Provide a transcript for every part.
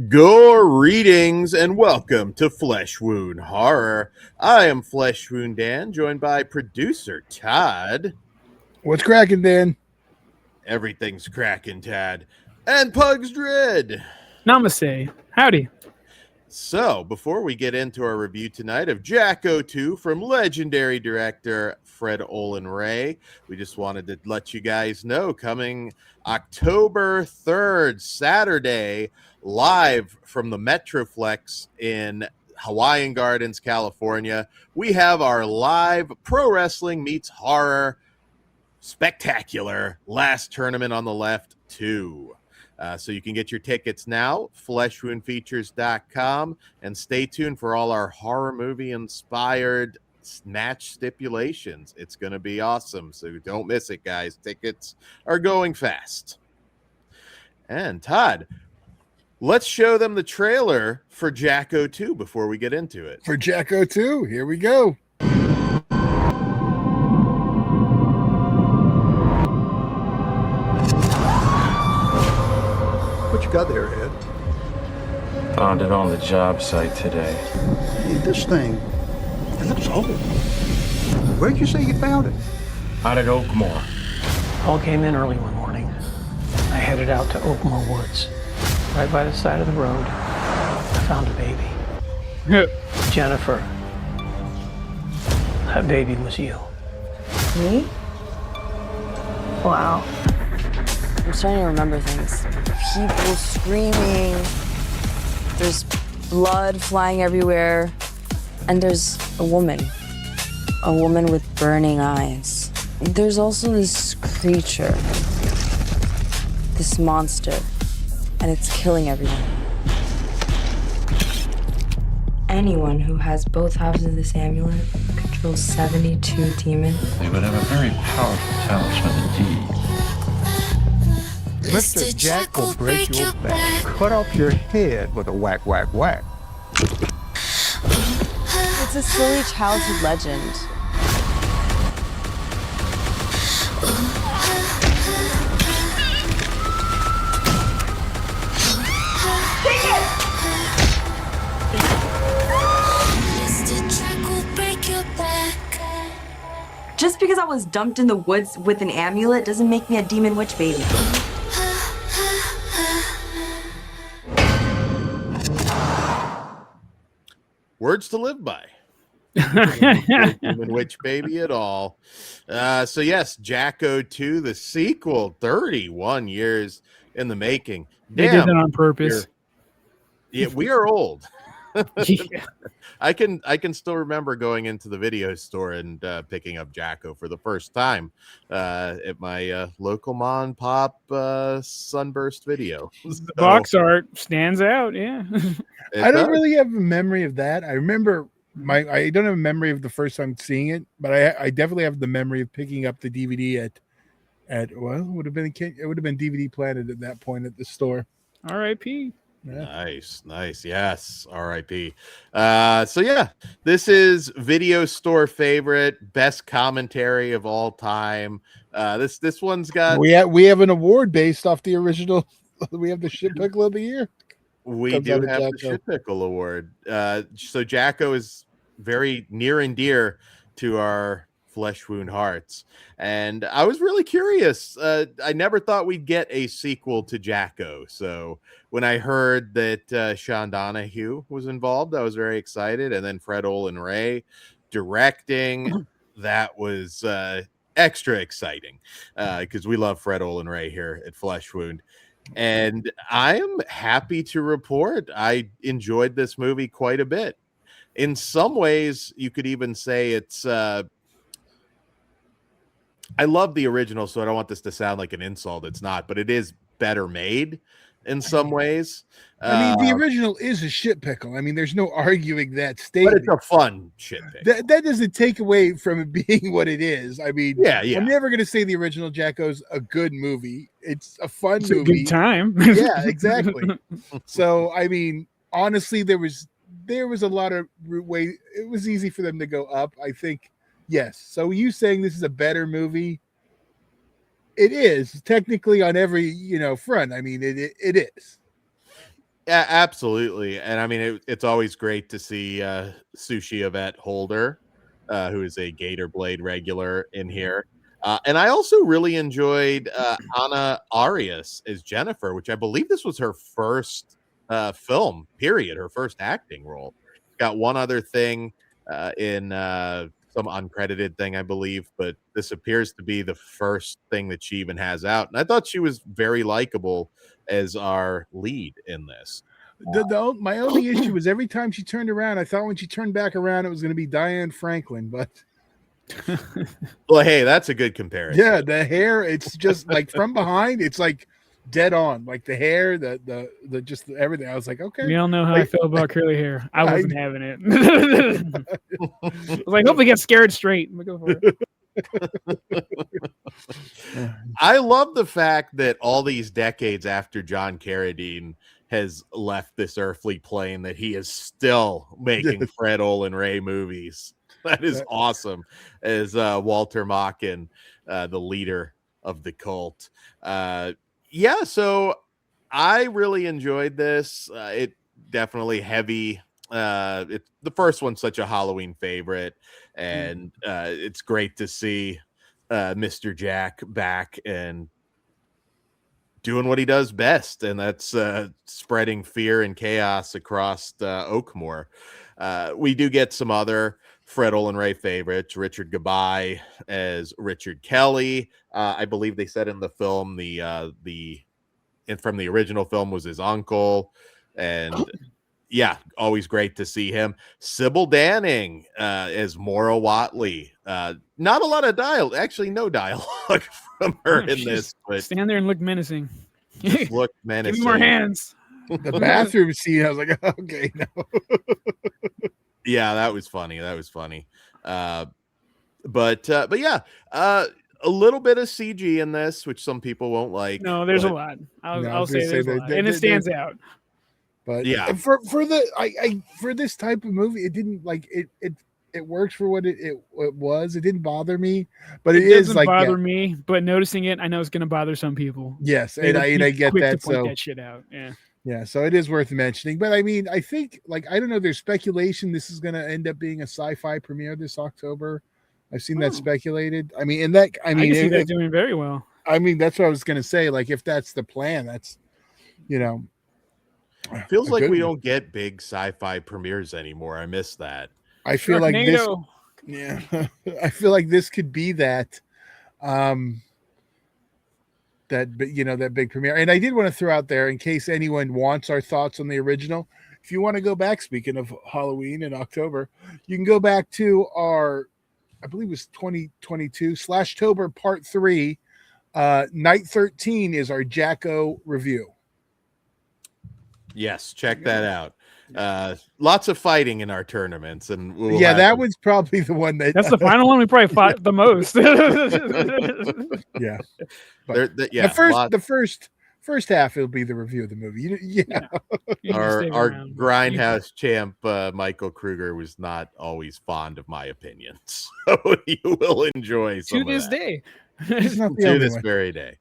Greetings and welcome to Flesh Wound Horror. I am Flesh Wound Dan, joined by producer Todd. What's cracking, Dan? Everything's cracking, Tad. And Pugs Dread. Namaste. Howdy. So, before we get into our review tonight of Jacko 2 from legendary director Fred Olen Ray, we just wanted to let you guys know, coming October 3rd, Saturday, live from the Metroflex in Hawaiian Gardens, California, we have our live pro wrestling meets horror spectacular Last Tournament on the Left 2. So you can get your tickets now, fleshwoundfeatures.com, and stay tuned for all our horror movie inspired match stipulations. It's going to be awesome, so don't miss it, guys. Tickets are going fast. And Todd, let's show them the trailer for Jacko 2 before we get into it. For Jacko 2, here we go. What you got there, Ed? Found it on the job site today. Hey, this thing, it looks old. Where'd you say you found it? Out at Oakmore. Call came in early one morning. I headed out to Oakmore Woods. Right by the side of the road, I found a baby. Jennifer, that baby was you. Me? Wow. I'm starting to remember things. People screaming. There's blood flying everywhere. And there's a woman. A woman with burning eyes. There's also this creature. This monster. And it's killing everyone. Anyone who has both halves of this amulet controls 72 demons. They would have a very powerful talisman indeed. Mr. Jack will break your back. Cut off your head with a whack, whack, whack. It's a silly childhood legend. Just because I was dumped in the woods with an amulet doesn't make me a demon witch baby. Words to live by. Demon witch baby at all. So yes, Jacko 2, the sequel, 31 years in the making. They did that on purpose. Yeah, we are old. Yeah. I can still remember going into the video store and picking up Jacko for the first time at my local mom and pop Sunburst video. The box art stands out, yeah. I don't really have a memory of that. I remember I don't have a memory of the first time seeing it, but I definitely have the memory of picking up the DVD at well, it would have been DVD Planet at that point at the store. R.I.P. Yeah. Nice. Yes. R.I.P. So yeah, this is video store favorite, best commentary of all time. This one's got We have an award based off the original. We have the shit pickle of the year. We do have the Shit Pickle Award. So Jacko is very near and dear to our flesh wound hearts. And I was really curious. I never thought we'd get a sequel to Jacko. So when I heard that Sean Donahue was involved, I was very excited. And then Fred Olen Ray directing, that was extra exciting because we love Fred Olen Ray here at Flesh Wound. And I am happy to report I enjoyed this movie quite a bit. In some ways, you could even say it's I love the original, so I don't want this to sound like an insult. It's not, but it is better made in some ways. I mean, the original is a shit pickle. I mean, there's no arguing that statement. But it's a fun shit pickle. That doesn't take away from it being what it is. I mean, yeah. I'm never going to say the original Jacko's a good movie. It's a fun It's movie. a good time. Yeah, exactly. So, I mean, honestly, there was a lot of way. It was easy for them to go up. I think, yes. So you saying this is a better movie? It is technically on every front. I mean, it is. Yeah, absolutely. And I mean, it's always great to see Xhyvette Holder, who is a Gator Blade regular in here. And I also really enjoyed Ana Arias as Jennifer, which I believe this was her first film, period, her first acting role. Got one other thing in some uncredited thing, I believe, but this appears to be the first thing that she even has out. And I thought she was very likable as our lead in this. My only issue was every time she turned around, I thought when she turned back around, it was going to be Diane Franklin, but well, hey, that's a good comparison. Yeah, the hair, it's just like from behind, it's like dead on. Like the hair, the just everything. I was like, okay. We all know how I feel about curly hair. I wasn't having it. I was like, hope we get scared straight. I'm go for it. I love the fact that all these decades after John Carradine has left this earthly plane, that he is still making Fred Olen Ray movies. That is awesome. As Walter Mocken, the leader of the cult. Yeah, so I really enjoyed this. It definitely heavy. The first one's such a Halloween favorite, and it's great to see Mr. Jack back and doing what he does best, and that's spreading fear and chaos across Oakmore. We do get some other Fred Olen Ray favorites. Richard Gabai as Richard Kelly. I believe they said in the film from the original film was his uncle, and yeah, always great to see him. Sybil Danning as Maura Watley. Not a lot of dialogue, actually no dialogue from her in this, but stand there and look menacing. Look menacing. Give me more hands. The bathroom scene, I was like, okay, no. Yeah, that was funny. But yeah, a little bit of CG in this, which some people won't like. No, there's a lot. I'll say there's a lot, and it stands out. But yeah, for this type of movie, it didn't like it works for what it was. It didn't bother me, but it is like bother me. But noticing it, I know it's going to bother some people. Yes, and I get that. To point that shit out. Yeah. Yeah, so it is worth mentioning. But I mean, I think, like, I don't know, there's speculation this is going to end up being a sci-fi premiere this October. I've seen that speculated. I mean, I can see that doing very well. I mean, that's what I was going to say. Like, if that's the plan, that's, feels like we don't get big sci-fi premieres anymore. I miss that. I feel like this. Yeah, I feel like this could be that. That big premiere. And I did want to throw out there, in case anyone wants our thoughts on the original, if you want to go back, speaking of Halloween in October, you can go back to our, I believe it was 2022/Tober Part 3. Night 13 is our Jacko review. Yes, check that out. Lots of fighting in our tournaments, and that was probably the one that's the final one we probably fought the most. Yeah, the first half it'll be the review of the movie. Our grindhouse champ Michael Kruger was not always fond of my opinions, so you will enjoy some to this day. To this very day.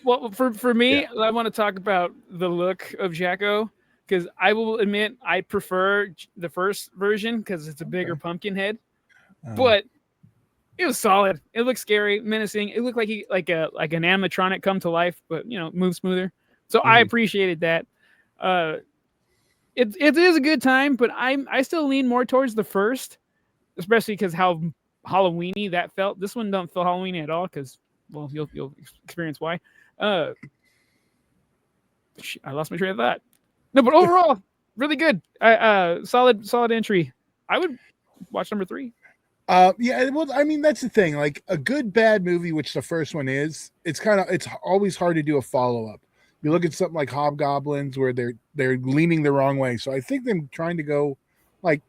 Well, for me, I want to talk about the look of Jacko, because I will admit I prefer the first version because it's a bigger pumpkin head, but it was solid. It looked scary, menacing. It looked like like an animatronic come to life, but move smoother. So I appreciated that. It is a good time, but I still lean more towards the first, especially because how Halloweeny that felt. This one don't feel Halloweeny at all, because you'll experience why. I lost my train of thought. No, but overall, really good. Solid entry. I would watch number 3. Yeah, well, I mean, that's the thing. Like, a good bad movie, which the first one is, it's always hard to do a follow-up. You look at something like Hobgoblins, where they're leaning the wrong way. So I think them trying to go like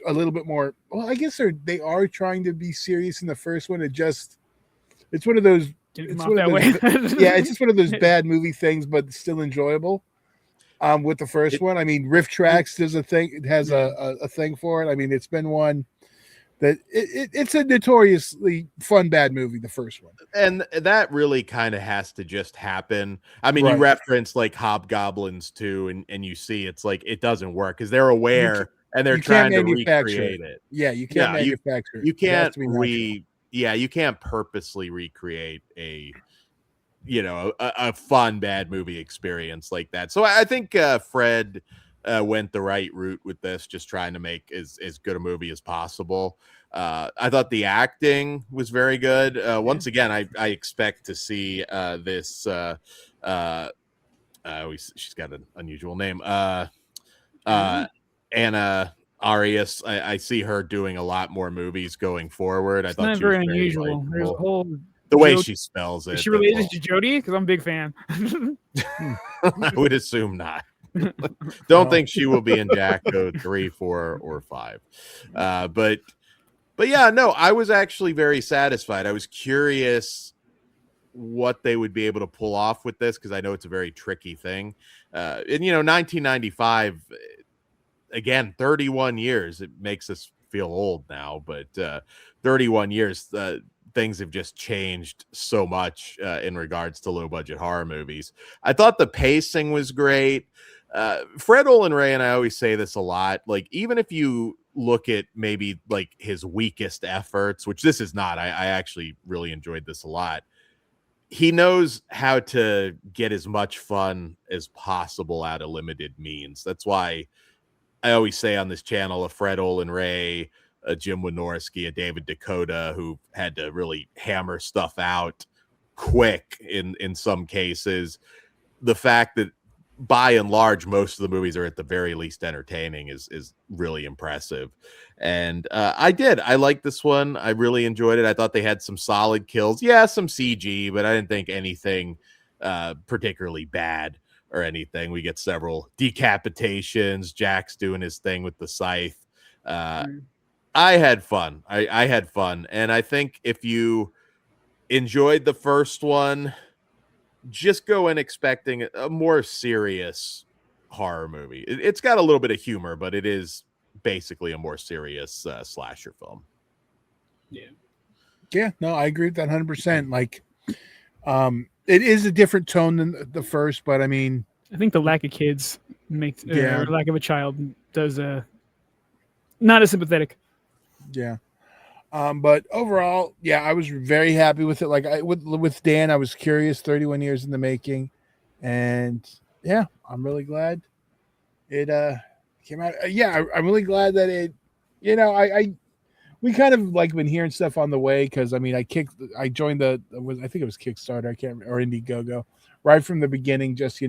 a little bit more. Well, I guess they are trying to be serious in the first one. It's one of those. It's one of those yeah, it's just one of those bad movie things, but still enjoyable. With the first one, I mean, Riff Tracks does a thing. It has a thing for it. I mean, it's been one that it's a notoriously fun bad movie, the first one, and that really kind of has to just happen. I mean, you Right. reference like Hobgoblins too, and you see it's like it doesn't work because they're aware and they're you can't trying to manufacture recreate it. Yeah, you can't Yeah, you manufacture it. you It has can't to be natural. you can't purposely recreate a a fun bad movie experience like that. So I think Fred went the right route with this, just trying to make as good a movie as possible. I thought the acting was very good. Once again, I expect to see this. She's got an unusual name. Anna Arias. I see her doing a lot more movies going forward. It's I thought not she was very very unusual. There's a likable. whole The way Jodie- she spells it. Is she related to Jodie? Because I'm a big fan. I would assume not. Don't think she will be in Jacko 3, 4, or 5. But yeah, no, I was actually very satisfied. I was curious what they would be able to pull off with this because I know it's a very tricky thing. And 1995, again, 31 years. It makes us feel old now, but 31 years. Things have just changed so much in regards to low budget horror movies. I thought the pacing was great. Fred Olen Ray, and I always say this a lot, like even if you look at maybe like his weakest efforts, which this is not, I actually really enjoyed this a lot. He knows how to get as much fun as possible out of limited means. That's why I always say on this channel, a Fred Olen Ray, a Jim Wynorski, a David Dakota, who had to really hammer stuff out quick in some cases. The fact that by and large, most of the movies are at the very least entertaining is really impressive. And I liked this one. I really enjoyed it. I thought they had some solid kills. Yeah, some CG, but I didn't think anything particularly bad or anything. We get several decapitations. Jack's doing his thing with the scythe. I had fun. I had fun. And I think if you enjoyed the first one, just go in expecting a more serious horror movie. It's got a little bit of humor, but it is basically a more serious slasher film. Yeah, no, I agree with that 100%. Like, it is a different tone than the first, but I mean, I think the lack of kids makes Yeah. or lack of a child does not as sympathetic. Yeah. But overall, yeah, I was very happy with it. Like with Dan, I was curious, 31 years in the making. And yeah, I'm really glad it came out. I'm really glad that it, we kind of like been hearing stuff on the way because I mean I joined I think it was Kickstarter, I can't remember, or Indiegogo, right from the beginning, just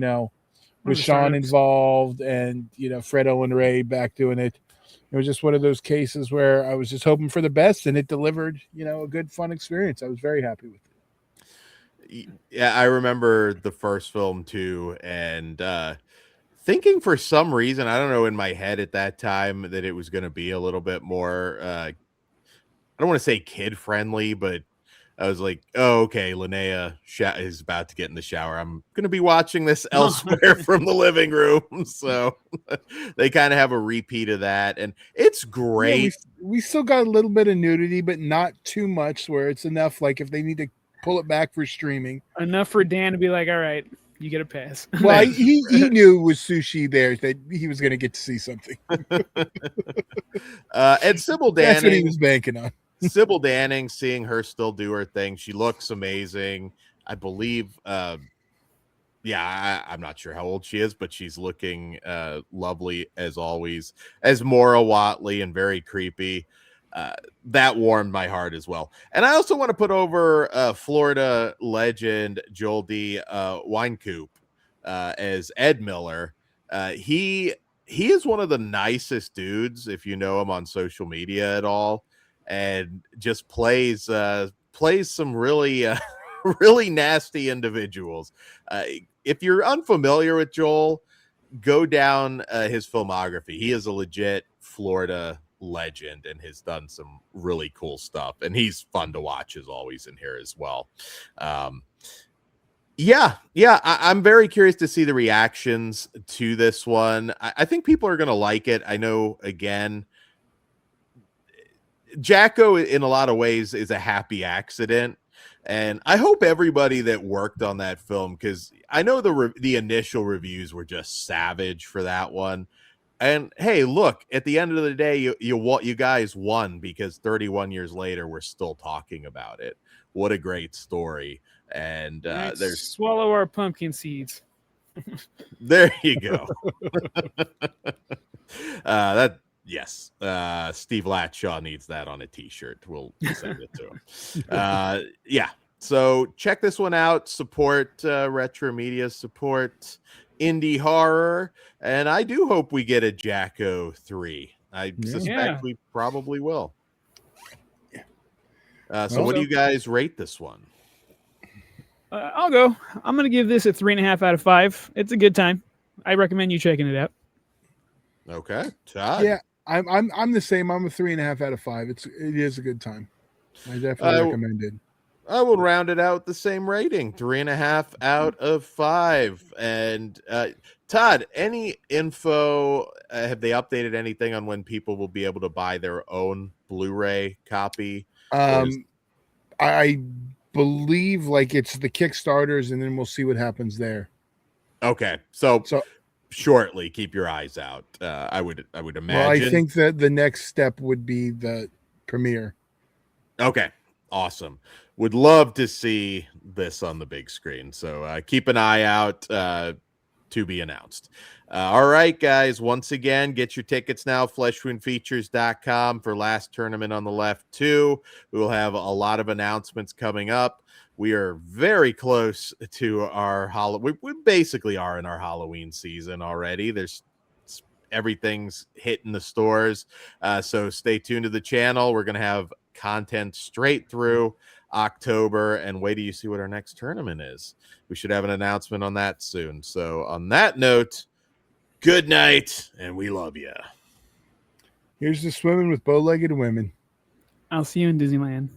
with Sean involved and Fred Olen Ray back doing it. It was just one of those cases where I was just hoping for the best, and it delivered, a good, fun experience. I was very happy with it. Yeah, I remember the first film too, and thinking for some reason, I don't know, in my head at that time that it was going to be a little bit more, I don't want to say kid friendly, but I was like, oh, okay, Linnea is about to get in the shower. I'm going to be watching this elsewhere from the living room. So they kind of have a repeat of that. And it's great. Yeah, we still got a little bit of nudity, but not too much where it's enough. Like if they need to pull it back for streaming. Enough for Dan to be like, all right, you get a pass. Well, he knew with sushi there that he was going to get to see something. And Sybil Danning. That's what he was banking on. Sybil Danning, seeing her still do her thing. She looks amazing. I believe, I'm not sure how old she is, but she's looking lovely as always. As Maura Watley and very creepy. That warmed my heart as well. And I also want to put over Florida legend Joel D. Wynkoop as Ed Miller. He is one of the nicest dudes, if you know him on social media at all. And just plays some really really nasty individuals. If you're unfamiliar with Joel, go down his filmography. He is a legit Florida legend and has done some really cool stuff. And he's fun to watch as always in here as well. I'm very curious to see the reactions to this one. I think people are going to like it. I know, again, Jacko, in a lot of ways, is a happy accident. And I hope everybody that worked on that film, because I know the initial reviews were just savage for that one. And hey, look, at the end of the day, you guys won, because 31 years later, we're still talking about it. What a great story. And there's swallow our pumpkin seeds. There you go. Yes. Steve Latshaw needs that on a t-shirt. We'll send it to him. Yeah. So check this one out. Support retro media, support indie horror, and I do hope we get a Jacko 3. I suspect we probably will. So what do you guys rate this one? I'll go. I'm going to give this a 3.5 out of 5. It's a good time. I recommend you checking it out. Okay, Todd. Yeah, I'm the same. I'm a 3.5 out of 5. It is a good time. I definitely recommend it. I will round it out the same rating, 3.5 out of 5. And Todd, any info? Have they updated anything on when people will be able to buy their own Blu-ray copy? I believe like it's the Kickstarters, and then we'll see what happens there. Okay, so shortly, keep your eyes out. I would imagine. Well, I think that the next step would be the premiere. Okay, awesome. Would love to see this on the big screen. So keep an eye out, to be announced. All right, guys. Once again, get your tickets now. fleshwoundfeatures.com for Last Tournament on the Left 2. We will have a lot of announcements coming up. We are very close to our Halloween. We basically are in our Halloween season already. Everything's hitting the stores. So stay tuned to the channel. We're going to have content straight through October, and wait till you see what our next tournament is. We should have an announcement on that soon. So on that note, good night, and we love you. Here's the swimming with bow-legged women. I'll see you in Disneyland.